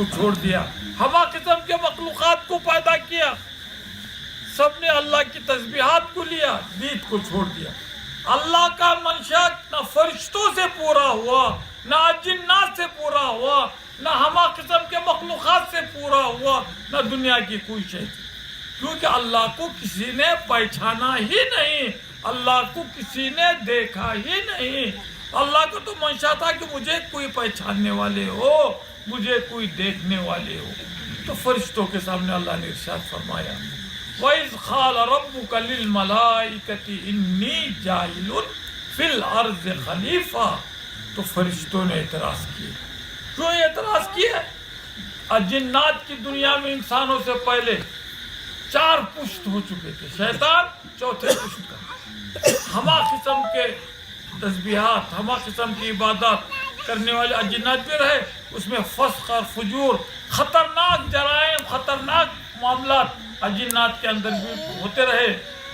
چھوڑ دیا، ہما قسم کے مخلوقات کو پیدا کیا، سب نے اللہ کی تسبیحات کو لیا، دید کو چھوڑ دیا۔ اللہ کا منشا نہ فرشتوں سے پورا ہوا، نہ جنات سے پورا ہوا، نہ ہما قسم کے مخلوقات سے پورا ہوا، نہ دنیا کی کوئی شے سے، کیونکہ اللہ کو کسی نے پہچانا ہی نہیں، اللہ کو کسی نے دیکھا ہی نہیں۔ اللہ کو تو منشا تھا کہ مجھے کوئی پہچاننے والے ہو، مجھے کوئی دیکھنے والے ہو۔ تو فرشتوں کے سامنے اللہ نے ارشاد فرمایا، وَإِذْ قَالَ رَبُّكَ لِلْمَلَائِكَةِ إِنِّي جَاعِلٌ فِي الْأَرْضِ خَلِيفَةً۔ تو فرشتوں نے اعتراض کیا۔ کیوں اعتراض کیا؟ جنات کی دنیا میں انسانوں سے پہلے 4 پشت ہو چکے تھے، شیطان چوتھے پشت کا، ہما قسم کے تسبیحات، ہما قسم کی عبادات کرنے والے جنات بھی رہے، اس میں فسق اور فجور، خطرناک جرائم، خطرناک معاملات جنات کے اندر بھی ہوتے رہے۔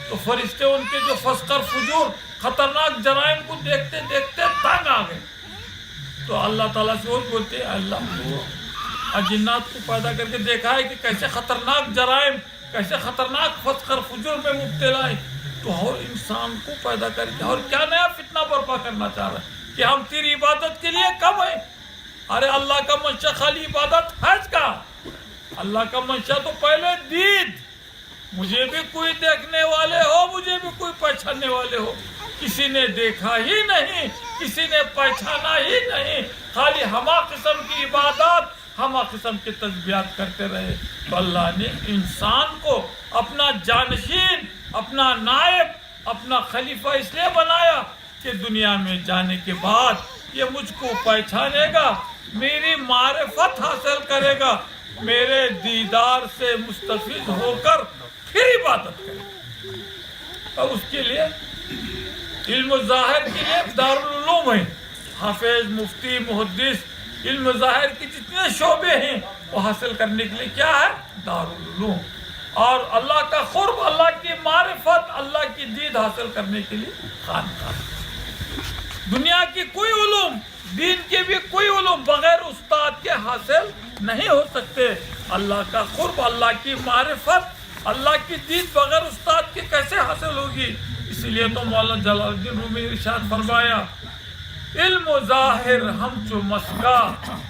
تو فرشتے ان کے جو فسق اور فجور، خطرناک جرائم کو دیکھتے دیکھتے تنگ آ گئے۔ تو اللہ تعالیٰ سے وہ بولتے ہیں، اللہ جنات کو پیدا کر کے دیکھا ہے کہ کیسے خطرناک جرائم، کیسے خطرناک فسق اور فجور میں مبتلا ہے، تو اور انسان کو پیدا کر کے اور کیا نیا فتنہ برپا کرنا چاہ رہا ہے کہ ہم تیری عبادت کے لیے کم ہیں؟ ارے اللہ کا منشا خالی عبادت حج کا، اللہ کا منشا تو پہلے دید، مجھے بھی کوئی دیکھنے والے ہو، مجھے بھی کوئی پہچاننے والے ہو۔ کسی نے دیکھا ہی نہیں، کسی نے پہچانا ہی نہیں، خالی ہما قسم کی عبادات، ہما قسم کے تسبیحات کرتے رہے۔ تو اللہ نے انسان کو اپنا جانشین، اپنا نائب، اپنا خلیفہ اس لیے بنایا کہ دنیا میں جانے کے بعد یہ مجھ کو پہچانے گا، میری معرفت حاصل کرے گا، میرے دیدار سے مستفید ہو کر پھر عبادت کرے گا۔ اور اس کے لیے علم ظاہر کے لیے دارالعلوم ہے، حافظ، مفتی، محدث، علم ظاہر کے جتنے شعبے ہیں وہ حاصل کرنے کے لیے کیا ہے؟ دارالعلوم۔ اور اللہ کا قرب، اللہ کی معرفت، اللہ کی دید حاصل کرنے کے لیے خانقاہ۔ دنیا کی کوئی علوم، دین کے بھی کوئی علوم بغیر استاد کے حاصل نہیں ہو سکتے۔ اللہ کا قرب، اللہ کی معرفت، اللہ کی دید بغیر استاد کے کیسے حاصل ہوگی؟ اس لیے تو مولانا جلال الدین رومی نے ارشاد فرمایا، علم و ظاہر ہم چو مسکا،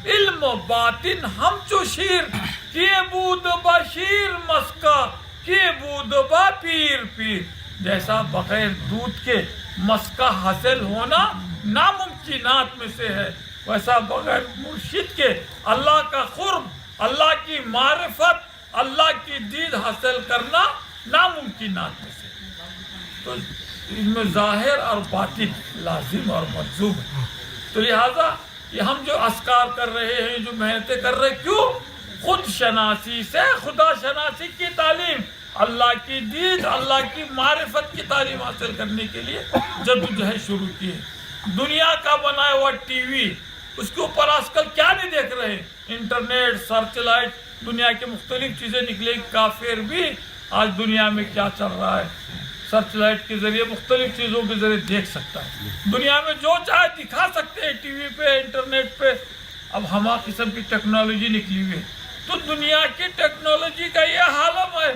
علم و باطن ہم چو شیر، کیے بود با شیر مسکا، کیے بود با پیر پیر۔ جیسا بغیر دودھ کے مسکا حاصل ہونا ناممکنات میں سے ہے، ویسا بغیر مرشد کے اللہ کا قرب، اللہ کی معرفت، اللہ کی دید حاصل کرنا ناممکنات میں سے۔ تو علم ظاہر اور باطن لازم اور ملزوم ہے۔ تو لہٰذا یہ ہم جو اذکار کر رہے ہیں، جو محنتیں کر رہے ہیں، کیوں؟ خود شناسی سے خدا شناسی کی تعلیم، اللہ کی دید، اللہ کی معرفت کی تعلیم حاصل کرنے کے لیے جدوجہد شروع کی ہے۔ دنیا کا بنایا ہوا ٹی وی، اس کے اوپر آج کل کیا نہیں دیکھ رہے؟ انٹرنیٹ، سرچ لائٹ، دنیا کی مختلف چیزیں نکلے۔ کافر بھی آج دنیا میں کیا چل رہا ہے سرچ لائٹ کے ذریعے، مختلف چیزوں کے ذریعے دیکھ سکتا ہے۔ دنیا میں جو چاہے دکھا سکتے ہیں ٹی وی پہ، انٹرنیٹ پہ۔ اب ہما قسم کی ٹیکنالوجی نکلی ہوئی ہے۔ تو دنیا کی ٹیکنالوجی کا یہ عالم ہے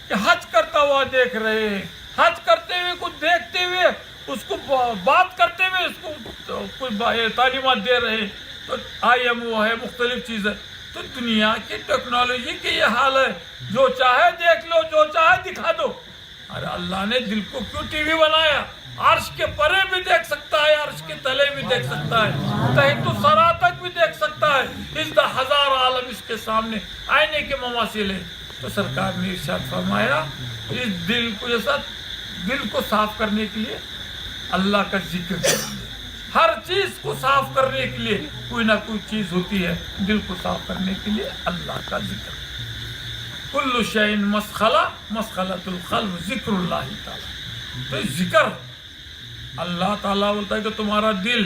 کہ حج کرتا ہوا دیکھ رہے ہیں، حج کرتے ہوئے کچھ دیکھتے ہوئے، اس کو بات کرتے ہوئے اس کو کوئی تعلیمات دے رہے ہیں۔ تو IMO ہے، مختلف چیزیں۔ تو دنیا کی ٹیکنالوجی کی یہ حال ہے، جو چاہے دیکھ لو، جو چاہے دکھا دو۔ ارے اللہ نے دل کو کیوں ٹی وی بنایا؟ عرش کے پرے بھی دیکھ سکتا ہے، عرش کے تلے بھی دیکھ سکتا ہے، تحت الثری تک بھی دیکھ سکتا ہے۔ 10,000 عالم اس کے سامنے آئینے کے مماثل ہیں۔ تو سرکار نے ارشاد فرمایا، اس دل کو جیسا دل کو صاف کرنے کے لیے اللہ کا ذکر کریں۔ ہر چیز کو صاف کرنے کے لیے کوئی نہ کوئی چیز ہوتی ہے، دل کو صاف کرنے کے لیے اللہ کا ذکر۔ کل شیء مسخلہ مسخلۃ القلب ذکر اللہ تعالیٰ۔ تو ذکر اللہ تعالیٰ بولتا ہے کہ تمہارا دل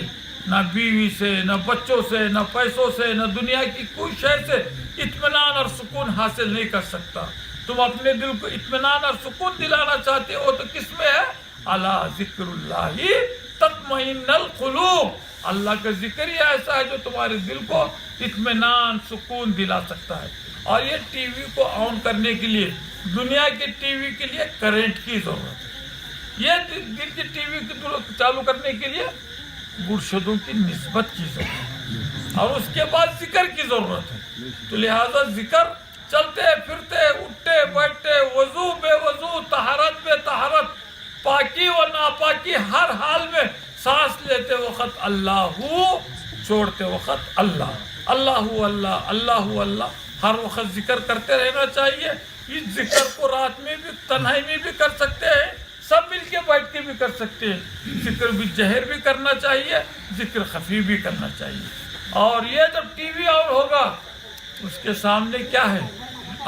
نہ بیوی سے، نہ بچوں سے، نہ پیسوں سے، نہ دنیا کی کوئی شے سے اطمینان اور سکون حاصل نہیں کر سکتا۔ تم اپنے دل کو اطمینان اور سکون دلانا چاہتے ہو تو کس میں ہے؟ الا ذکر اللہ تطمئن القلوب۔ اللہ کا ذکر ہی ایسا ہے جو تمہارے دل کو اطمینان سکون دلا سکتا ہے. اور یہ ٹی وی کو آن کرنے کے لیے دنیا کے ٹی وی کے لیے کرنٹ کی ضرورت ہے. یہ دل کی ٹی وی چالو کرنے کے لیے مرشدوں کی نسبت کی ضرورت ہے اور اس کے بعد ذکر کی ضرورت ہے. تو لہذا ذکر چلتے پھرتے اٹھتے بیٹھتے وضو بے وضو طہارت بے طہارت پاکی و ناپاکی ہر حال میں سانس لیتے وقت اللہ چھوڑتے وقت اللہ اللہ اللہ اللہ اللہ ہر وقت ذکر کرتے رہنا چاہیے. اس ذکر کو رات میں بھی تنہائی میں بھی کر سکتے ہیں, سب مل کے بیٹھ کے بھی کر سکتے ہیں. ذکر بھی جہر بھی کرنا چاہیے, ذکر خفی بھی کرنا چاہیے. اور یہ جب ٹی وی آن ہوگا اس کے سامنے کیا ہے,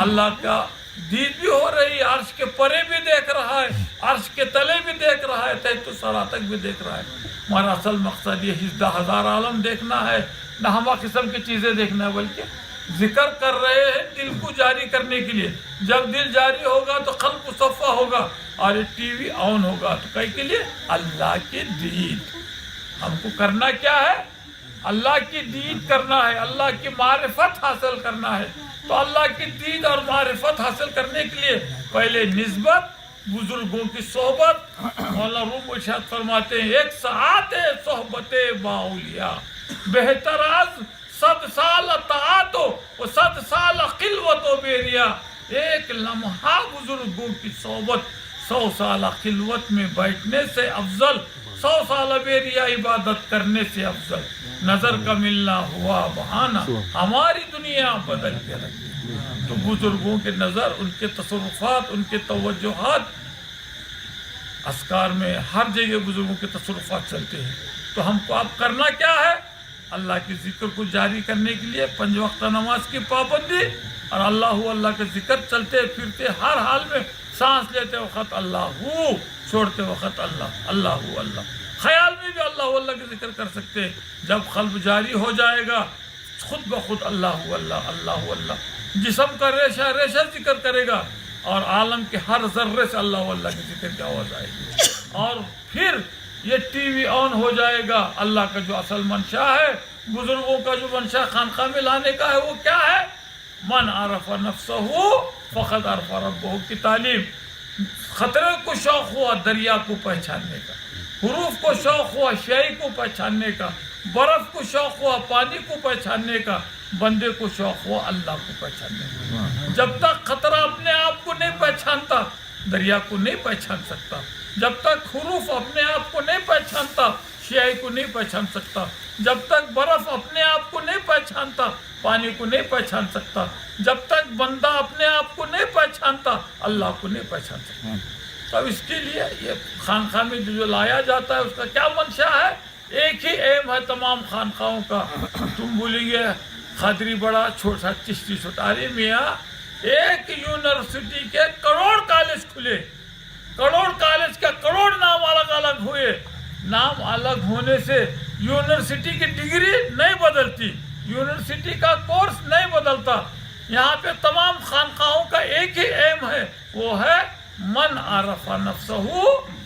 اللہ کا دید بھی ہو رہی ہے, عرش کے پرے بھی دیکھ رہا ہے, عرش کے تلے بھی دیکھ رہا ہے, تحت الثری تک بھی دیکھ رہا ہے. ہمارا اصل مقصد یہ 10,000 عالم دیکھنا ہے, نہ ہما قسم کی چیزیں دیکھنا ہے, بلکہ ذکر کر رہے ہیں دل کو جاری کرنے کے لیے. جب دل جاری ہوگا تو قلب مصفا ہوگا اور یہ ٹی وی آن ہوگا تو کئی کے لیے اللہ کی دید. ہم کو کرنا کیا ہے, اللہ کی دید کرنا ہے, اللہ کی معرفت حاصل کرنا ہے. تو اللہ کی دید اور معرفت حاصل کرنے کے لیے پہلے نسبت, بزرگوں کی صحبت. مولانا روم ارشاد فرماتے ہیں ایک ساعت صحبت باولیاء بہتر از 100 سال طاعت و 100 سال خلوت و بیریا. ایک لمحہ بزرگوں کی صحبت 100 سال خلوت میں بیٹھنے سے افضل, 100 سال بیریا عبادت کرنے سے افضل. نظر کا ملنا ہوا بہانہ ہماری دنیا بدل کے رکھ دی. تو بزرگوں کے نظر, ان کے تصرفات, ان کے توجہات, اذکار میں ہر جگہ بزرگوں کے تصرفات چلتے ہیں. تو ہم کو اب کرنا کیا ہے, اللہ کے ذکر کو جاری کرنے کے لیے 5 وقت نماز کی پابندی اور اللہ کا ذکر چلتے پھرتے ہر حال میں, سانس لیتے وقت اللہ, چھوڑتے وقت اللہ اللہ اللہ. خیال میں بھی اللہ کے ذکر کر سکتے ہیں. جب قلب جاری ہو جائے گا خود بخود اللہ اللہ اللہ اللہ. جسم کا ریشہ ریشہ ذکر کرے گا اور عالم کے ہر ذرے سے اللہ کے ذکر کی آواز آئے گی. اور پھر یہ ٹی وی آن ہو جائے گا. اللہ کا جو اصل منشا ہے, بزرگوں کا جو منشا خانقاہ میں لانے کا ہے, وہ کیا ہے, من عرف نفسہ فقد عرف ربہ کی تعلیم. خطرے کو شوق ہوا دریا کو پہچاننے کا, حروف کو شوق ہوا شیئی کو پہچاننے کا, برف کو شوق ہوا پانی کو پہچاننے کا, بندے کو شوق ہوا اللہ کو پہچاننے کا. جب تک خطرہ اپنے آپ کو نہیں پہچانتا دریا کو نہیں پہچان سکتا. جب تک حروف اپنے آپ کو نہیں پہچانتا شیئی کو نہیں پہچان سکتا. جب تک برف اپنے آپ کو نہیں پہچانتا پانی کو نہیں پہچان سکتا. جب تک بندہ اپنے آپ کو نہیں پہچانتا اللہ کو نہیں پہچان سکتا. تو اس کے لیے یہ خانقاہ میں جو لایا جاتا ہے اس کا کیا منشا ہے, ایک ہی ایم ہے تمام خانقاہوں کا. تم بولیں گے قادری بڑا چھوٹا چشتی چھوٹا, ارے میاں ایک یونیورسٹی کے کروڑ کالج کھلے, کروڑ کالج کا کروڑ نام الگ الگ ہوئے. نام الگ ہونے سے یونیورسٹی کی ڈگری نہیں بدلتی, یونیورسٹی کا کورس نہیں بدلتا. یہاں پہ تمام خانقاہوں کا ایک ہی ایم ہے, وہ ہے من عرف نفسہ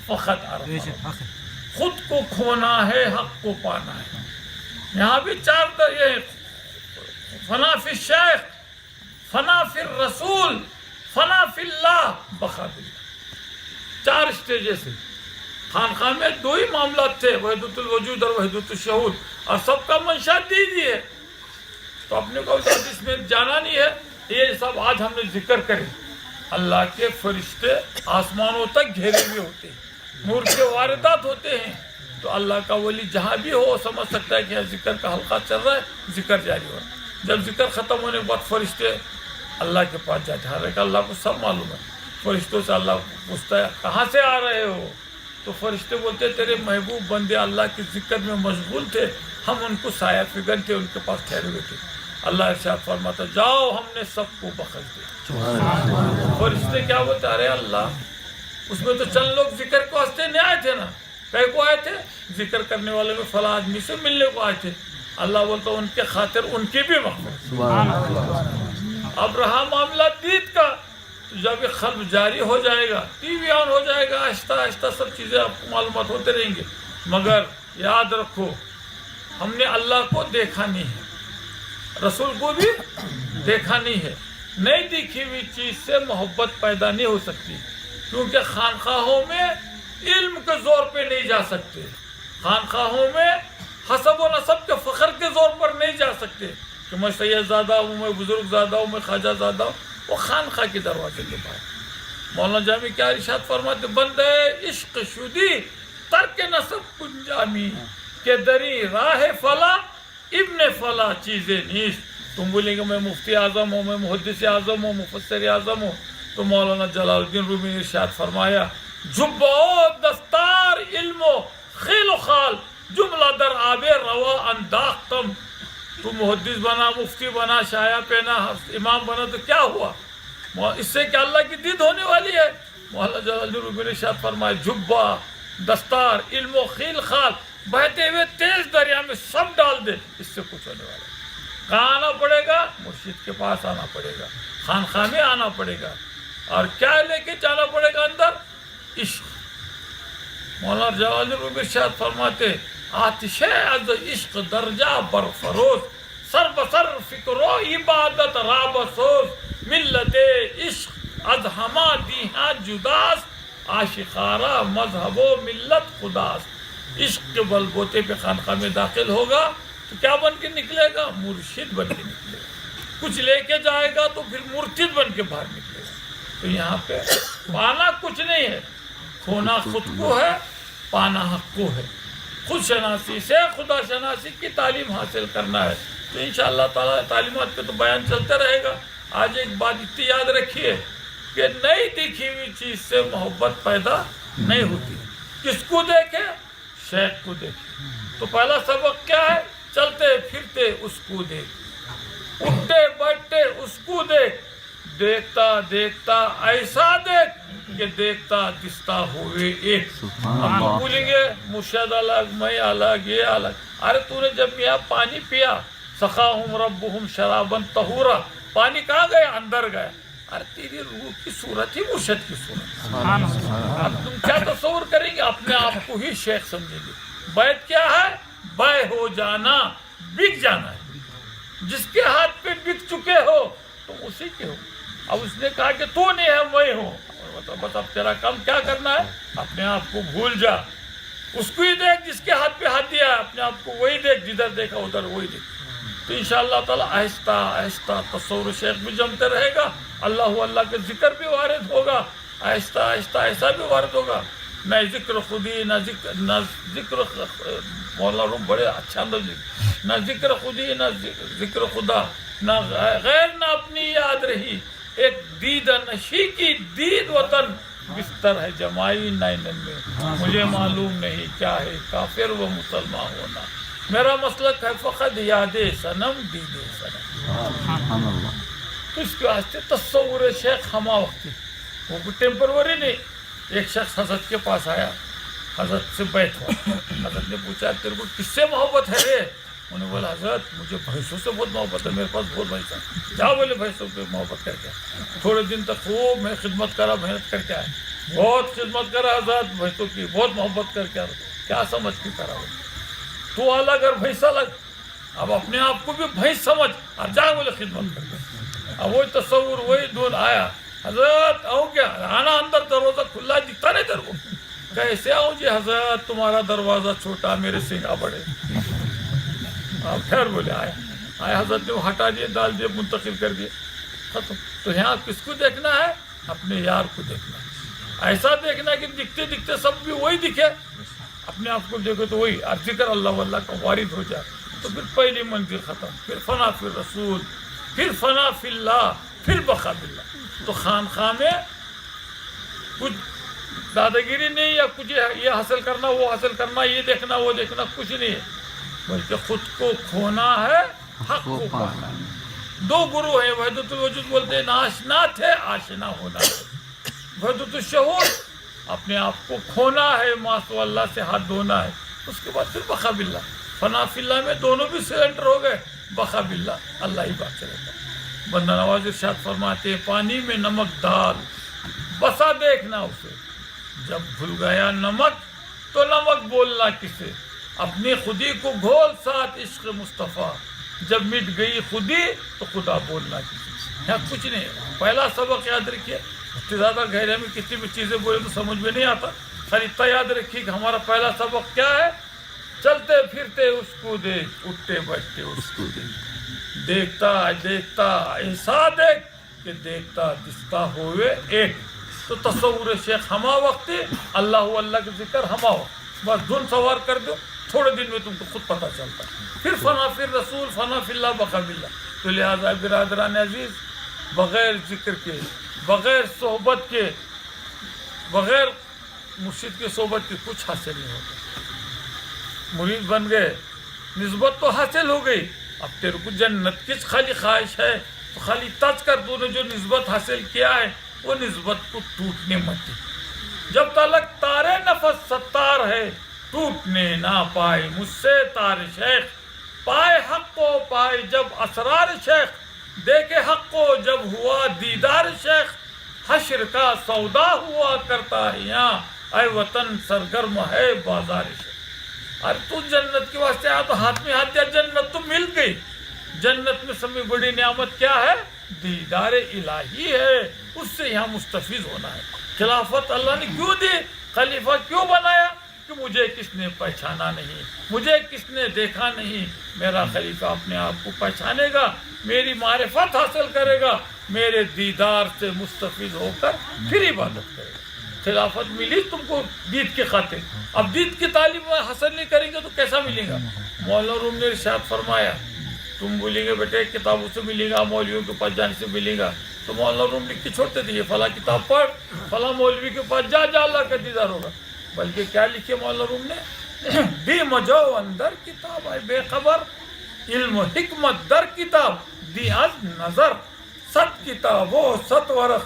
فقد عرف. خود کو کھونا ہے حق کو پانا ہے. یہاں بھی 4 یہ فنا فی الشیخ, فنا فی الرسول, فنا فی اللہ, بقا باللہ. 4 اسٹیجز سے خانقاہ میں 2 ہی معاملات تھے, وحدت الوجود اور وحدت الشہود, اور سب کا منشا دیجیے. تو اپنے کو اس میں جانا نہیں ہے. یہ سب آج ہم نے ذکر کرے. اللہ کے فرشتے آسمانوں تک گھیرے ہوئے ہوتے ہیں, نور کے واردات ہوتے ہیں. تو اللہ کا ولی جہاں بھی ہو سمجھ سکتا ہے کہ ذکر کا حلقہ چل رہا ہے, ذکر جاری ہو رہا ہے. جب ذکر ختم ہونے کے بعد فرشتے اللہ کے پاس جاتے ہیں. ہر اللہ کو سب معلوم ہے. فرشتوں سے اللہ پوچھتا ہے کہاں سے آ رہے ہو, تو فرشتے بولتے ہیں تیرے محبوب بندے اللہ کے ذکر میں مشغول تھے, ہم ان کو سایہ فگن تھے, ان کے پاس ٹھہرے ہوئے تھے. اللہ ارشاد فرماتا جاؤ ہم نے سب کو بخش دیا. فرشتے کیا بولتے, ارے اللہ اس میں تو چند لوگ ذکر کو ہنستے نہیں آئے تھے نا, کئی کو آئے تھے ذکر کرنے والے میں فلاں آدمی سے ملنے کو آئے تھے. اللہ بولتا ان کے خاطر ان کی بھی مغفرت. اب رہا معاملہ دید کا, جب یہ قلب جاری ہو جائے گا, ٹی وی آن ہو جائے گا, آہستہ آہستہ سب چیزیں آپ کو معلومات ہوتے رہیں گے. مگر یاد رکھو ہم نے اللہ کو دیکھا نہیں ہے، رسول کو بھی دیکھا نہیں ہے۔ نہیں دیکھی ہوئی چیز سے محبت پیدا نہیں ہو سکتی، کیونکہ خانقاہوں میں علم کے زور پہ نہیں جا سکتے، خانقاہوں میں حسب و نسب کے فخر کے زور پر نہیں جا سکتے کہ میں سید زادہ ہوں، میں بزرگ زادہ ہوں، میں خواجہ زادہ ہوں۔ وہ خانقاہ کے دروازے کے باہر مولانا جامی کیا ارشاد فرماتے، بندے عشق شدی ترک نسب کنجامی کہ دری راہ فلا ابن فلا چیزیں نیست۔ تم بولیں گے میں مفتی اعظم ہوں، میں محدث اعظم ہوں، مفسر اعظم ہوں، تو مولانا جلال الدین رومی نے ارشاد فرمایا، جب و دستار علم و خیل و خال جملہ در آب روا انداختم۔ تو محدث بنا، مفتی بنا، شایع پہنا، امام بنا تو کیا ہوا؟ اس سے کیا اللہ کی دید ہونے والی ہے؟ مولانا جلال الدین رومی نے ارشاد فرمایا، جبہ دستار علم و خیل خال بہتے ہوئے تیز دریا میں سب ڈال دے، اس سے کچھ ہونے والا ہے۔ کہاں آنا پڑے گا؟ مرشد کے پاس آنا پڑے گا، خانقاہ میں آنا پڑے گا، اور کیا لے کے جانا پڑے گا اندر؟ عشق۔ مولانا جلال الدین رومی ارشاد فرماتے، آتش از عشق درجہ برفروز، سر بسر فکر و عبادت رابسوز، ملت عشق از ہما دیہاں جداس، عاشقارہ مذہب و ملت خداس۔ عشق کے بل بوتے پہ خانقاہ میں داخل ہوگا تو کیا بن کے نکلے گا؟ مرشد بن کے نکلے گا۔ کچھ لے کے جائے گا تو پھر مرشد بن کے باہر نکلے گا۔ تو یہاں پہ پانا کچھ نہیں ہے، کھونا خود کو ہے، پانا حق کو ہے۔ خود شناسی سے خدا شناسی کی تعلیم حاصل کرنا ہے۔ تو انشاءاللہ تعالیٰ تعلیمات پہ تو بیان چلتا رہے گا۔ آج ایک بات اتنی یاد رکھیے کہ نئی دیکھی ہوئی چیز سے محبت پیدا نہیں ہوتی۔ کس کو دیکھے؟ شیخ کو دیکھے۔ تو پہلا سبق کیا ہے؟ چلتے پھرتے اس کو دیکھ، اٹھتے بیٹھتے اس کو دیکھ، دیکھتا دیکھتا ایسا دیکھ کہ دیکھتا دستا ہوئے ایک۔ ہم بولیں گے مرشد الگ، میں الگ، یہ الگ۔ ارے تو نے جب میاں پانی پیا، سقاہم ربہم شرابا طہورا، پانی کہاں گیا؟ اندر گیا۔ ارے تیری روح کی صورت ہی مرشد کی صورت۔ اب تم کیا تصور کریں گے؟ اپنے آپ کو ہی شیخ سمجھیں گے۔ بیعت کیا ہے؟ بے ہو جانا، بک جانا ہے۔ جس کے ہاتھ پہ بک چکے ہو تم اسی کے ہو۔ اب اس نے کہا کہ تو نہیں ہے، میں ہوں۔ بس اب تیرا کام کیا کرنا ہے؟ اپنے آپ کو بھول جا، اس کو ہی دیکھ جس کے ہاتھ پہ ہاتھ دیا ہے، اپنے آپ کو وہی دیکھ، جدھر دیکھا ادھر وہی دیکھ۔ تو انشاءاللہ تعالیٰ آہستہ آہستہ تصور شیخ بھی جمتے رہے گا، اللہ کے ذکر بھی وارد ہوگا، آہستہ آہستہ ایسا بھی وارد ہوگا، نہ ذکر خودی نہ ذکر مولانا روم بڑے اچھا انداز، نہ ذکر خودی نہ ذکر خدا، نہ غیر نہ اپنی یاد رہی، ایک دید نشی کی دید وطن بستر ہے جمائی نینن میں، مجھے معلوم نہیں کیا ہے کافر و مسلمان ہونا، میرا مسلک ہے فقط یاد صنم دید صنم۔ تو اس کے واسطے تصور شیخ ہما وقتی، وہ کوئی ٹیمپروری نہیں۔ ایک شخص حضرت کے پاس آیا، حضرت سے بیعت ہوا، حضرت نے پوچھا تیرے کو کس سے محبت ہے رے؟ انہوں نے بولا حضرت مجھے بھینسوں سے بہت محبت ہے، میرے پاس بہت بھینس ہے۔ کیا بولے بھینسوں پہ محبت کر کے؟ تھوڑے دن تک خوب میں خدمت کرا، محنت کر کے آئے، بہت خدمت کرا حضرت بھینسوں کی، بہت محبت کر کے آئے۔ کیا سمجھ کے کرا وہ؟ تو الگ اور بھینس الگ، اب اپنے آپ کو بھی بھینس سمجھ اور جا بولے خدمت کر کے۔ اب وہی تصور وہی دون آیا، حضرت آؤں کیا؟ آنا اندر، دروازہ کھلا دکھتا نہیں تیرے کو؟ کیسے آؤں جی حضرت، تمہارا دروازہ چھوٹا میرے سینگا بڑے۔ آپ پھر بولے آئے حضرت نے وہ ہٹا دیے، ڈال دیے، منتقل کر دیے، ختم۔ تو یہاں کس کو دیکھنا ہے؟ اپنے یار کو دیکھنا ہے۔ ایسا دیکھنا ہے کہ دکھتے دکھتے سب بھی وہی دکھے، اپنے آپ کو دیکھو تو وہی، اور ذکر اللہ کا وارد ہو جائے تو پھر پہلی منزل ختم، پھر فنا فی الرسول، پھر فنا فی اللہ، پھر بقا باللہ۔ تو خانقاہ میں کچھ دادگیری نہیں یا کچھ یہ حاصل کرنا وہ حاصل کرنا، یہ دیکھنا وہ دیکھنا، کچھ نہیں ہے، بلکہ خود کو کھونا ہے، حق کو پانا ہے۔ دو گروہ ہیں، وحدت الوجود بولتے ہیں ناشنا تھے، آشنا ہونا ہے۔ وحدت الشہود اپنے آپ کو کھونا ہے، ماسو اللہ سے ہاتھ دھونا ہے، اس کے بعد پھر بقا باللہ، فنا فی اللہ میں دونوں بھی سرنڈر ہو گئے، بقا باللہ اللہ ہی بات چلے گا۔ بندہ نواز ارشاد فرماتے پانی میں نمک ڈال، بسا دیکھنا اسے، جب بھول گیا نمک تو نمک بولنا کسے، اپنی خودی کو گھول ساتھ عشق مصطفیٰ، جب مٹ گئی خودی تو خدا بولنا کسی یہاں کچھ نہیں. پہلا سبق یاد رکھیے، زیادہ گہرے میں کسی بھی چیزیں بولے تو سمجھ میں نہیں آتا. خالی اتنا یاد رکھیے کہ ہمارا پہلا سبق کیا ہے؟ چلتے پھرتے اس کو دیکھ، اٹھتے بیٹھتے اس کو دیکھ، دیکھتا دیکھتا ایسا دیکھ کہ دیکھتا دستا ہوئے ایک. تو تصور شیخ ہما وقت اللہ اللہ کا ذکر ہما وقت، بس دھن سوار کر دو، تھوڑے دن میں تم کو خود پتہ چلتا. پھر فنا فی رسول، فنا فی اللہ، بقا باللہ. تو لہٰذا برادران عزیز، بغیر ذکر کے، بغیر صحبت کے، بغیر مرشد کے صحبت کے کچھ حاصل نہیں ہوتا. مرید بن گئے، نسبت تو حاصل ہو گئی، اب تیرے کو جنت کی خالی خواہش ہے تو خالی تج کر. تو نے جو نسبت حاصل کیا ہے وہ نسبت کو ٹوٹنے مت دی. جب تلک تارے نفس ستار ہے، ٹوٹنے نہ پائے مجھ سے تار شیخ. پائے حق کو پائے جب اسرار شیخ، دیکھے حق کو جب ہوا دیدار شیخ. حشر کا سودا ہوا کرتا ہے یہاں، اے وطن سرگرم ہے بازار شیخ. ارے تو جنت کے واسطے آیا تو ہاتھ میں ہاتھ دیا، جنت تو مل گئی. جنت میں سب سے بڑی نعمت کیا ہے؟ دیدار الہی ہے. اس سے یہاں مستفیض ہونا ہے. خلافت اللہ نے کیوں دی؟ خلیفہ کیوں بنایا؟ کہ مجھے کس نے پہچانا نہیں، مجھے کس نے دیکھا نہیں. میرا خلیفہ اپنے آپ کو پہچانے گا، میری معرفت حاصل کرے گا، میرے دیدار سے مستفیض ہو کر پھر عبادت کرے گا. خلافت ملی تم کو دید کے خاطر. اب دید کی تعلیم حاصل نہیں کریں گے تو کیسا ملے گا؟ مولانا روم نے ارشاد فرمایا، تم بولیں گے بیٹے کتابوں سے ملے گا، مولویوں کے پاس جانے سے ملے گا. تو مولانا روم لکھ کے چھوڑتے تھے، یہ فلاں کتاب پڑھ، فلاں مولوی کے پاس جا جا اللہ کا دیدار ہوگا. بلکہ کیا لکھے مولانا روم نے؟ دی مجو اندر کتاب ہے بے خبر، علم و حکمت در کتاب دی از نظر. ست کتاب و ست ورق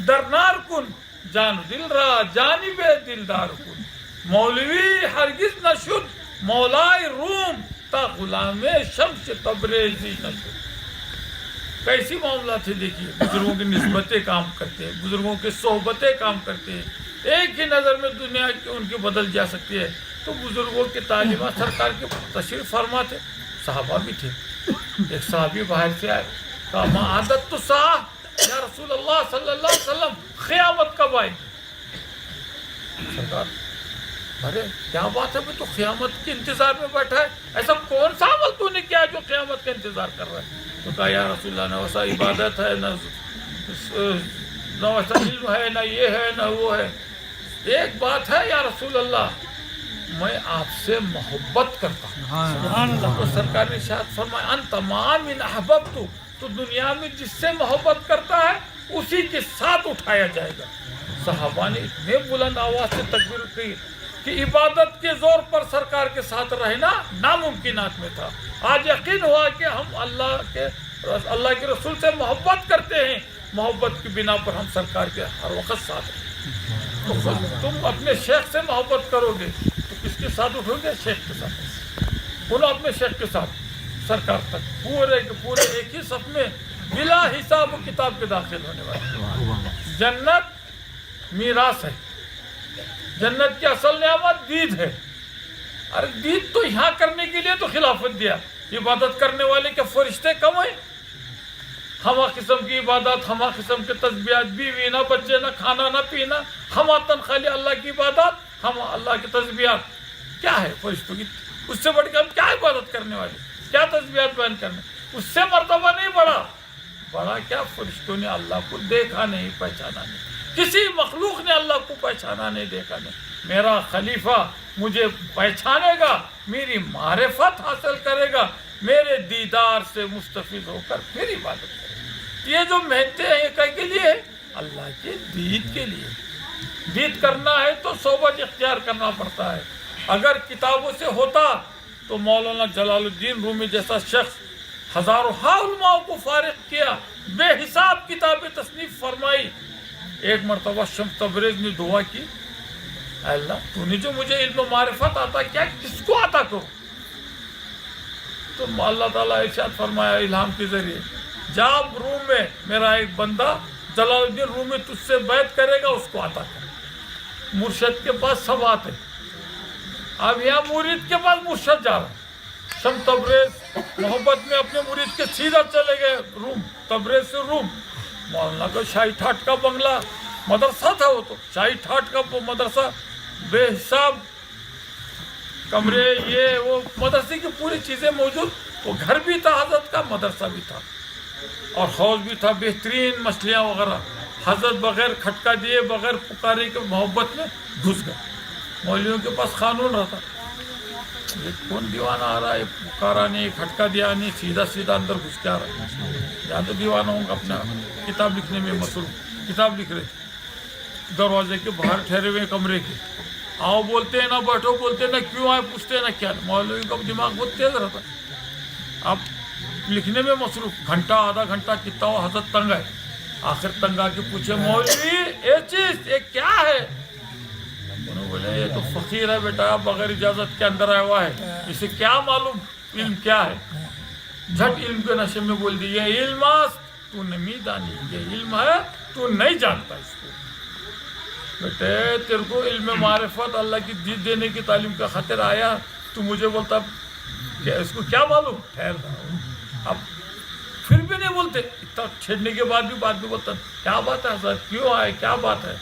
درنار کن، جان دل را جانب دلدار کن. مولوی ہرگز نہ شد مولائے روم، تا غلام شمس تبریزی نہ شد. کیسی معاملات ہے دیکھیے. بزرگوں کی نسبتیں کام کرتے ہیں، بزرگوں کی صحبتیں کام کرتے ہیں. ایک ہی نظر میں دنیا کی ان کی بدل جا سکتی ہے. تو بزرگوں کی تعلیمات سرکار کے تشریف فرما تھے. صحابہ بھی تھے. ایک صحابی باہر سے آئے، کہا ما عادت تو سا یا رسول اللہ صلی اللہ علیہ وسلم، قیامت کب آئے گی؟ سرکار، ارے کیا بات ہے، میں تو قیامت کے انتظار میں بیٹھا ہے. ایسا کون سا عمل تو نے کیا جو قیامت کا انتظار کر رہا ہے؟ تو کہا یا رسول اللہ، نہ ویسا عبادت ہے، نہ ویسا علم ہے، نہ یہ ہے نہ وہ ہے. ایک بات ہے یا رسول اللہ، میں آپ سے محبت کرتا ہوں. تو سرکار نے ارشاد فرمایا انت ما من احببت، تو دنیا میں جس سے محبت کرتا ہے اسی کے ساتھ اٹھایا جائے گا. صحابہ نے اتنے بلند آواز سے تکبیر کی کہ عبادت کے زور پر سرکار کے ساتھ رہنا ناممکنات میں تھا. آج یقین ہوا کہ ہم اللہ کے رسول سے محبت کرتے ہیں، محبت کی بنا پر ہم سرکار کے ہر وقت ساتھ ہیں. تو تم اپنے شیخ سے محبت کرو گے تو کس کے ساتھ اٹھو گے؟ شیخ کے ساتھ. بولو اپنے شیخ کے ساتھ سرکار تک پورے کے پورے ایک ہی صف میں بلا حساب و کتاب کے داخل ہونے والے. جنت میراث ہے. جنت کی اصل نعمت دید ہے. ارے دید تو یہاں کرنے کے لیے تو خلافت دیا. عبادت کرنے والے کے فرشتے کم ہیں؟ ہما قسم کی عبادت، ہما قسم کے تسبیحات، بیوی نہ بچے نہ کھانا نہ پینا، ہما تنخواہ اللہ کی عبادت، ہما اللہ کی تسبیحات. کیا ہے فرشتوں کی؟ اس سے بڑھ کے ہم کیا عبادت کرنے والے، کیا تسبیحات بیان کرنے؟ اس سے مرتبہ نہیں بڑا کیا فرشتوں نے اللہ کو دیکھا نہیں، پہچانا نہیں. کسی مخلوق نے اللہ کو پہچانا نہیں، دیکھا نہیں. میرا خلیفہ مجھے پہچانے گا، میری معرفت حاصل کرے گا، میرے دیدار سے مستفید ہو کر پھر عبادت کرے گا. یہ جو محنتیں ہیں یہ کے لیے، اللہ کے دید کے لیے. دید کرنا ہے تو صحبت اختیار کرنا پڑتا ہے. اگر کتابوں سے ہوتا تو مولانا جلال الدین رومی جیسا شخص ہزاروں علماء کو فارغ کیا، بے حساب کتابیں تصنیف فرمائی. ایک مرتبہ شمس تبریز نے دعا کی، اللہ تو نے جو مجھے علم و معرفت آتا کیا کس کو عطا کرو؟ تو اللہ تعالیٰ ارشاد فرمایا الہام کے ذریعے، جا روم میں میرا ایک بندہ جلال الدین رومی تجھ سے بیعت کرے گا، اس کو عطا کر. مرشد کے پاس سب آتے، اب یہاں مرید کے پاس مرشد جا رہا، شم تبریز محبت میں اپنے مرید کے سیدھا چلے گئے روم، تبریز سے روم. مولانا کا شاہی ٹھاٹ کا بنگلہ مدرسہ تھا، وہ تو شاہی ٹھاٹ کا مدرسہ، بے حساب کمرے، یہ وہ مدرسے کی پوری چیزیں موجود. وہ گھر بھی تھا حضرت کا، مدرسہ بھی تھا اور حوض بھی تھا، بہترین مچھلیاں وغیرہ. حضرت بغیر کھٹکا دیے، بغیر پکارے کے محبت میں گھس گئے. مولویوں کے پاس قانون رہتا، یہ کون دیوانہ آ رہا ہے، پکارا نہیں، کھٹکا دیا نہیں، سیدھا سیدھا اندر گھس کے آ رہا ہے. یا تو دیوانہ ہوں گا، اپنا کتاب لکھنے میں مصروف، کتاب لکھ رہے. دروازے کے باہر ٹھہرے ہوئے کمرے کے، آؤ بولتے ہیں نہ بیٹھو بولتے ہیں نہ کیوں آئے پوچھتے ہیں نہ کیا. مولوی کا دماغ بہت تیز رہتا، اب لکھنے میں مصروف. گھنٹہ آدھا گھنٹہ کتنا ہو، حضرت تنگ ہے. آخر تنگ آ کے پوچھے مولوی یہ چیز یہ کیا ہے؟ انہوں بولے یہ تو فقیر ہے بیٹا، بغیر اجازت کے اندر آیا ہوا ہے، اسے کیا معلوم علم کیا ہے. جھٹ علم کے نشے میں بول دی، یہ علم تو نہیں دانی، یہ علم ہے تو نہیں جانتا اس کو. بیٹے تیرے کو علم معرفت اللہ کی دید دینے کی تعلیم کا خاطر آیا، تو مجھے بولتا کہ اس کو کیا معلوم. ٹھہر اب پھر بھی نہیں بولتے، اتنا چھیڑنے کے بعد بھی بولتا کیا بات ہے حضرت، کیوں آئے، کیا بات ہے،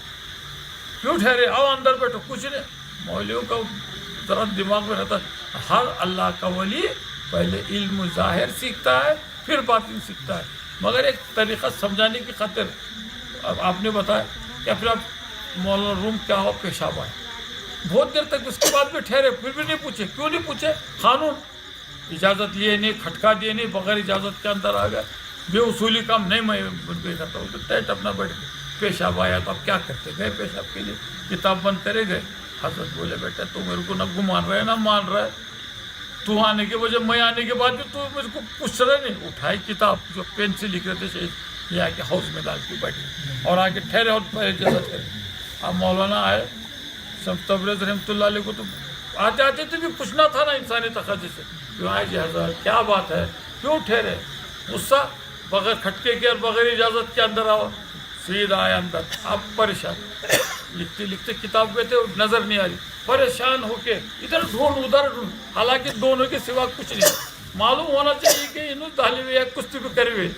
کیوں ٹھہرے، آؤ اندر بیٹھو. کچھ نہیں. مولویوں کا ذرا دماغ میں رہتا ہر اللہ کا ولی پہلے علم ظاہر سیکھتا ہے پھر باطن سیکھتا ہے. مگر ایک طریقہ سمجھانے کی خاطر اب آپ نے بتایا کہ پھر اب مولانا روم کیا ہو، پیشاب آئے. بہت دیر تک اس کے بعد بھی ٹھہرے، پھر بھی نہیں پوچھے. کیوں نہیں پوچھے؟ قانون، اجازت لیے نہیں، کھٹکا دیے نہیں، بغیر اجازت کے اندر آ گئے. بے اصولی کام نہیں میں کرتا ہوں. تو ٹیٹ اپنا بیٹھ کے پیشاب آیا تو اب کیا کرتے، گئے پیشاب کے لیے، کتاب بند کرے گئے. حضرت بولے بیٹا تو میرے کو نہ گمان رہا ہے نہ مان رہا ہے، تو آنے کے وجہ میں آنے کے بعد بھی تو میرے کو پوچھ رہے نہیں. اٹھائی کتاب جو پین سے لکھ رہے تھے شہید، یہ آ کے ہاؤس میں ڈال کے بیٹھے اور آ کے ٹھہرے اور پہلے جیسا ٹھہرے. اب مولانا آئے شمس تبریز رحمۃ اللہ علیہ کو، تو آتے آتے تو بھی پوچھنا تھا نا انسانی تقاضے سے، کیوں آئے جی حضرت، کیا بات ہے، کیوں ٹھہرے. غصہ، بغیر کھٹکے کے اور بغیر اجازت کے اندر آؤ. سیدھا آیا اندر. اب پریشان، لکھتے لکھتے کتاب پہ تھے، نظر نہیں آ رہی. پریشان ہو کے ادھر ڈھونڈ ادھر ڈھونڈ، حالانکہ دونوں کے سوا کچھ نہیں. معلوم ہونا چاہیے کہ انہوں دہلی ہوئے یا کشتی پہ کرے ہوئے،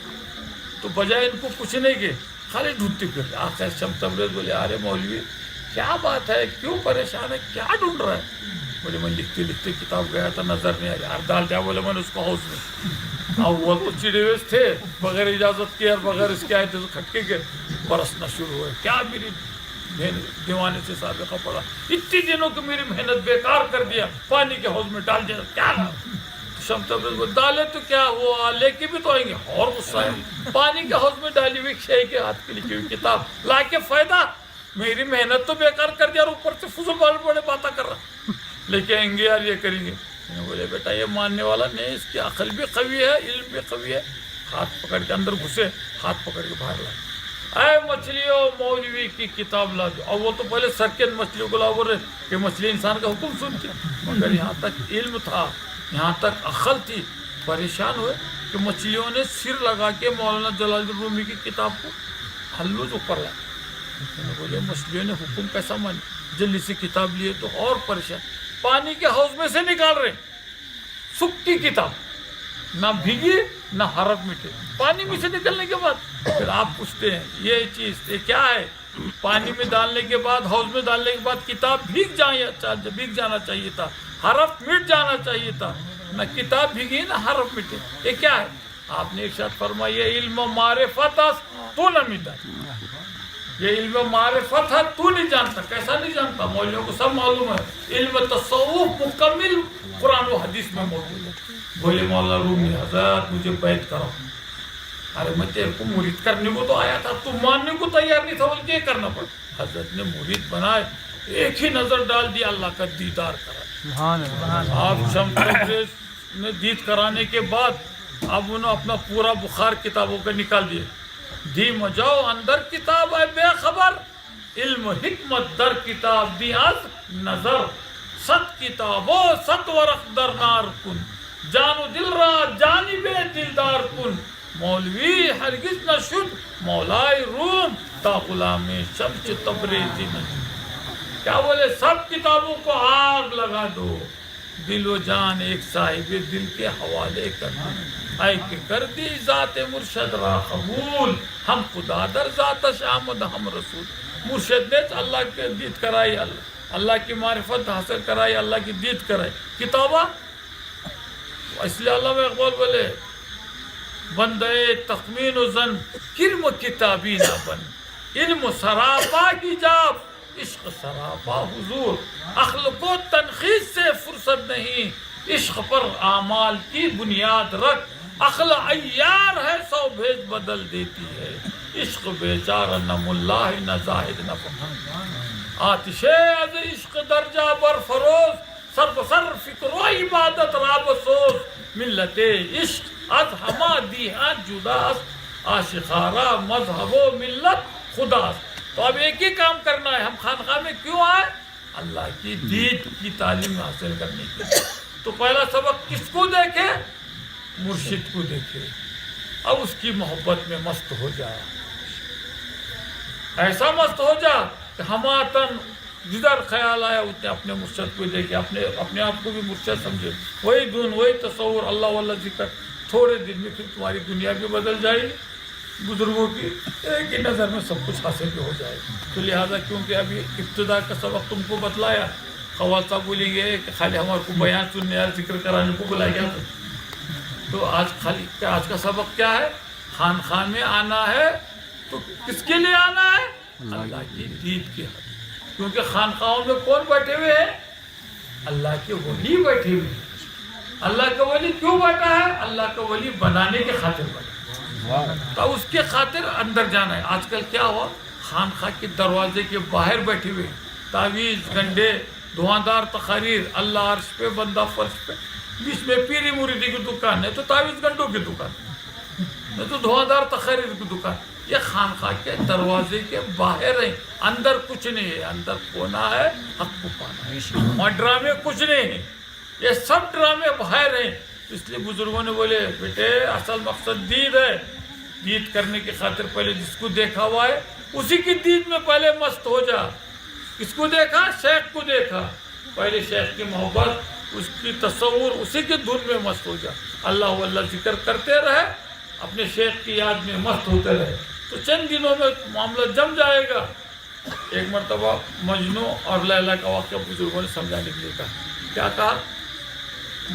تو بجائے ان کو پوچھنے کے خالی ڈھونڈتے پھر. آخر شمس تبریز بولے ارے مولوی کیا بات ہے، کیوں پریشان ہے، کیا ڈھونڈ رہا ہے؟ بولے میں لکھتے لکھتے کتاب گیا تھا، نظر نہیں آ رہی. ڈال دیا بولے میں نے اس کو ہاؤس میں. اب وہ تو چڑے ہوئے تھے، بغیر اجازت کے اور بغیر اس کے آئے تھے، تو کھٹکے کے برسنا شروع ہوئے. کیا میری دیوانے سے سابقہ پڑا، اتنی دنوں کی میری محنت بیکار کر دیا، پانی کے حوض میں ڈال دیا، کیا شمس تبریز کو ڈالے تو کیا وہ لے کے بھی تو آئیں گے. اور غصہ ہے، پانی کے حوض میں ڈالی ہوئی شے کے ہاتھ کی لکھی ہوئی کتاب لا کے فائدہ، میری محنت تو بیکار کر دیا اور اوپر سے فضول بڑے بڑے باتیں کر رہا، لے کے آئیں گے یار، یہ کریں گے. بولے بیٹا یہ ماننے والا نہیں، اس کی عقل بھی قوی ہے، علم بھی قوی ہے. ہاتھ پکڑ کے اندر گھسے، ہاتھ پکڑ کے باہر لائے. اے مچھلیوں مولوی کی کتاب لا دو. اور وہ تو پہلے سرکن مچھلیوں کو لا بول رہے کہ مچھلی انسان کا حکم سنتی، مگر یہاں تک علم تھا، یہاں تک عقل تھی. پریشان ہوئے کہ مچھلیوں نے سر لگا کے مولانا جلال الدین رومی کی کتاب کو ہلو جو پر لائے. بولے مچھلیوں نے حکم کیسا مانی، جلدی سے کتاب لیے تو اور پریشان. پانی کے حوض میں سے نکال رہے سکی کتاب، نہ بھیگی نہ حرف مٹے. پانی میں سے نکلنے کے بعد پھر آپ پوچھتے ہیں یہ چیز یہ کیا ہے. پانی میں ڈالنے کے بعد، حوض میں ڈالنے کے بعد کتاب بھیگ جانا چاہیے تھا، حرف مٹ جانا چاہیے تھا. نہ کتاب بھیگی نہ حرف مٹے، یہ کیا ہے؟ آپ نے ارشاد فرمایا یہ علم و معرفت تو نہ مٹا، یہ علم و معرفت ہے تو نہیں جانتا. کیسا نہیں جانتا؟ مولویوں کو سب معلوم ہے. علم تصوف مکمل قرآن و حدیث میں موجود ہے. بولے مولانا رومی حضرت مجھے بیعت کرو. ارے میں تیرے کو مرید کرنے کو تو آیا تھا، تو ماننے کو تیار نہیں تھا، بلکہ یہ کرنا پڑا. حضرت نے مرید بنائے، ایک ہی نظر ڈال دی، اللہ کا دیدار کرا. آپ شمس تبریز نے دید کرانے کے بعد اب انہوں اپنا پورا بخار کتابوں کا نکال دیے. دی مجاؤ اندر کتاب ہے بے خبر، علم حکمت در کتاب دی از نظر. ست کتابو ست ورق در نار کن، جان و دل را جانب دلدار کن. مولوی ہرگز نہ شد مولائے روم تا غلام شمس تبریزی نہیں. کیا بولے سب کتابوں کو آگ لگا دو، دل و جان ایک صاحب دل کے حوالے کر دو، اے کہ کر دی ذات مرشد را قبول، ہم خدا در ذاتش آمد ہم رسول. مرشد نے اللہ کی دید کرائی، اللہ کی معرفت حاصل کرائی، اللہ کی دید کرائی. کتابہ اس لیے علامہ اقبال بولے بندے تخمین و زن کرم کتابی نہ بن، علم سراپا کی جاب عشق سراپا حضور، عقل کو تنخیص سے فرصت نہیں، عشق پر اعمال کی بنیاد رکھ، عقل عیار ہے سو بھیج بدل دیتی ہے، عشق بیچارہ نہ ملا ہے نہ زاہد نہ پٹھان، آتش از عشق درجہ بر فروز، سر بسر فکر و عبادت را بسوز، ملت عشق از ہما دیہاں جداست، عاشقارہ مذہب و ملت خداست. تو اب ایک ہی کام کرنا ہے، ہم خانقاہ میں کیوں آئے؟ اللہ کی دید کی تعلیم حاصل کرنے کے لیے. تو پہلا سبق کس کو دیکھے؟ مرشد کو دیکھے. اب اس کی محبت میں مست ہو جا، ایسا مست ہو جا کہ ہماتن جدھر خیال آیا اتنے اپنے مرشد کو دیکھے، اپنے آپ کو بھی مرشد سمجھے، وہی دھن وہی تصور، اللہ واللہ ذکر. تھوڑے دن میں پھر تمہاری دنیا بھی بدل جائے گی، بزرگوں کی ایک ہی نظر میں سب کچھ حاصل بھی ہو جائے گا. تو لہٰذا کیونکہ ابھی ابتدا کا سبق تم کو بتلایا، قوال صاحب بولیں گے کہ خالی ہمارے کو بیان سننے اور ذکر کرانے کو بلایا گیا، تو آج کا سبق کیا ہے؟ خانقاہ میں آنا ہے تو کس کے لیے آنا ہے؟ اللہ کی دید کے. کیونکہ خانقاہوں میں کون بیٹھے ہوئے ہیں؟ اللہ کے ولی بیٹھے ہوئے ہیں. اللہ کا ولی کیوں بیٹھا ہے؟ اللہ کا ولی بنانے کے خاطر بیٹھا ہے، تو اس کے خاطر اندر جانا ہے. آج کل کیا ہوا؟ خانقاہ کے دروازے کے باہر بیٹھے ہوئے، تعویذ گنڈے، دھواں تقاریر، اللہ عرش پہ بندہ فرش پہ، بیچ میں پیری مریدی کی دکان ہے تو تعویذ گنڈوں کی دکان ہے، تو دھواں تقاریر کی دکان. یہ خانقاہ کے دروازے کے باہر ہیں، اندر کچھ نہیں ہے. اندر کونا ہے حق کو پانا ہے، اور ڈرامے کچھ نہیں ہے، یہ سب ڈرامے باہر ہیں. اس لیے بزرگوں نے بولے بیٹے اصل مقصد دید ہے، دید کرنے کی خاطر پہلے جس کو دیکھا ہوا ہے اسی کی دید میں پہلے مست ہو جا. کس کو دیکھا؟ شیخ کو دیکھا، پہلے شیخ کی محبت، اس کی تصور، اسی کی دھن میں مست ہو جا. اللہ واللہ ذکر کرتے رہے، اپنے شیخ کی یاد میں مست ہوتے رہے، تو چند دنوں میں معاملہ جم جائے گا. ایک مرتبہ مجنو اور لیلا کا واقعہ بزرگوں نے سمجھانے کے لیے کہا. کیا کہا؟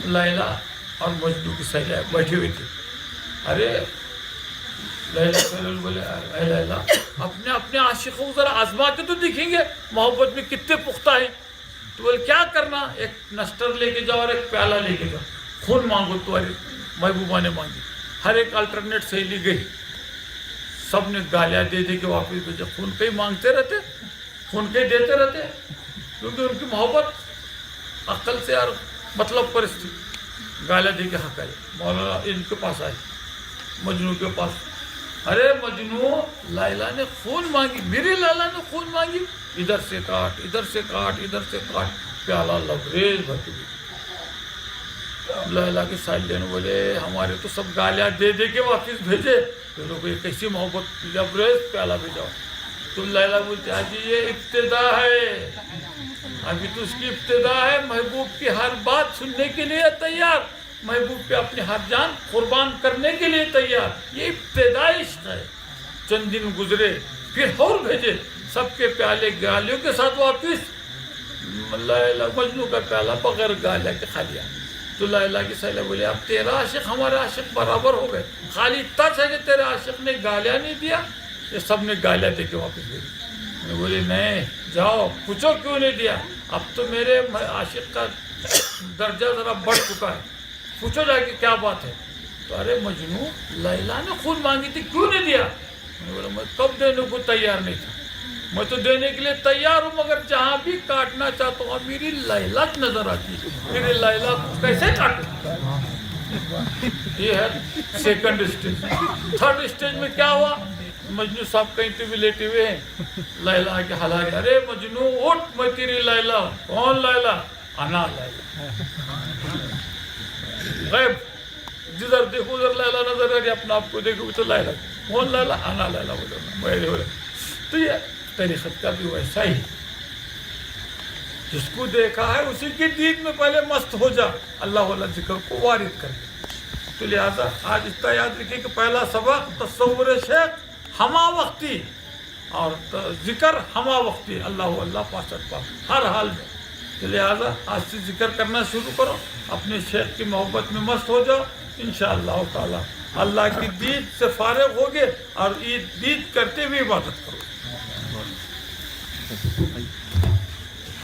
لیلا اور مجنو کی سہیلیاں بیٹھی ہوئی تھی. ارے لیلا بولے اے لیلا اپنے عاشقوں کو ذرا آزما کے تو دیکھیں گے محبت میں کتنے پختہ ہیں. تو بولے کیا کرنا؟ ایک نسٹر لے کے جاؤ اور ایک پیالہ لے کے جاؤ، خون مانگو. تمہاری محبوبہ نے مانگی، ہر ایک الٹرنیٹ سہیلی گئی، سب نے گالیاں دے دے کے واپس بھیجا. خون کے ہی مانگتے رہتے، خون کے ہی دیتے رہتے، کیونکہ ان کی محبت عقل سے اور مطلب پر تھی. گالیاں دے کے حق آئے، مولانا ان کے پاس آئے، مجنو کے پاس. ارے مجنو لیلا نے خون مانگی، میری لیلا نے خون مانگی، ادھر سے کاٹ ادھر سے کاٹ ادھر سے کاٹ، پیالہ لبریز بھر کے. لیلا کے سہیلیوں نے بولے ہمارے تو سب گالیاں دے دے کے واپس بھیجے، تو لوگ یہ کیسی محبت، لبریز پیالہ بھیجاؤ. تو لیلا بولتے آجی یہ ابتدا ہے، ابھی تو اس کی ابتدا ہے. محبوب کی ہر بات سننے کے لیے تیار، محبوب پہ اپنی ہر جان قربان کرنے کے لیے تیار. یہ ابتدائی عشق ہے. چند دن گزرے پھر اور بھیجے، سب کے پیالے گالیوں کے ساتھ واپس. لیلا مجنو کا پیالہ بغیر گالیاں کے کھا لیا. تو لیلا کی سہیلیاں بولے اب تیرا عاشق ہمارا عاشق برابر ہو گئے، خالی اتنا ہے کہ تیرے عاشق نے گالیاں نہیں دیا، یہ سب نے گالیاں دے کے واپس بھیجی. بولے نہیں جاؤ پوچھو کیوں نہیں دیا، اب تو میرے عاشق کا درجہ ذرا بڑھ چکا ہے، پوچھو جا کے کیا بات ہے. تو ارے مجنو لیلا نے خون مانگی تھی کیوں نہیں دیا؟ میں بولا میں کب دینے کو تیار نہیں تھا، میں تو دینے کے لیے تیار ہوں، مگر جہاں بھی کاٹنا چاہتا ہوں میری لیلا نظر آتی ہے، میری لیلا کو کیسے کاٹوں؟ یہ ہے سیکنڈ اسٹیج. تھرڈ اسٹیج میں کیا ہوا؟ مجنو صاحب کہیں تو بھی لیٹے ہوئے ہیں، لیلا آ کے ہلا کے ارے مجنو اٹھ میں تیری لیلا. کون لیلا؟ انا لیلا. غیب جدھر دیکھو ادھر لیلا نظر آ رہی، اپنا آپ کو دیکھو تو لیلا. کون لیلا؟ انا لیلا. بولے تو یہ طریقت کا بھی ویسا ہی. جس کو دیکھا ہے اسی کی دید میں پہلے مست ہو جا، اللہ والا ذکر کو وارد کر دے۔ تو لہٰذا آج اتنا یاد رکھیے کہ پہلا سبق تصور شیخ ہما وقتی اور ذکر ہما وقتی، اللہ اللہ پاسٹ پاک ہر حال میں۔ تو لہٰذا آج سے ذکر کرنا شروع کرو، اپنے شیخ کی محبت میں مست ہو جاؤ، انشاءاللہ تعالی اللہ کی دید سے فارغ ہوگے اور دید کرتے ہوئے عبادت کرو۔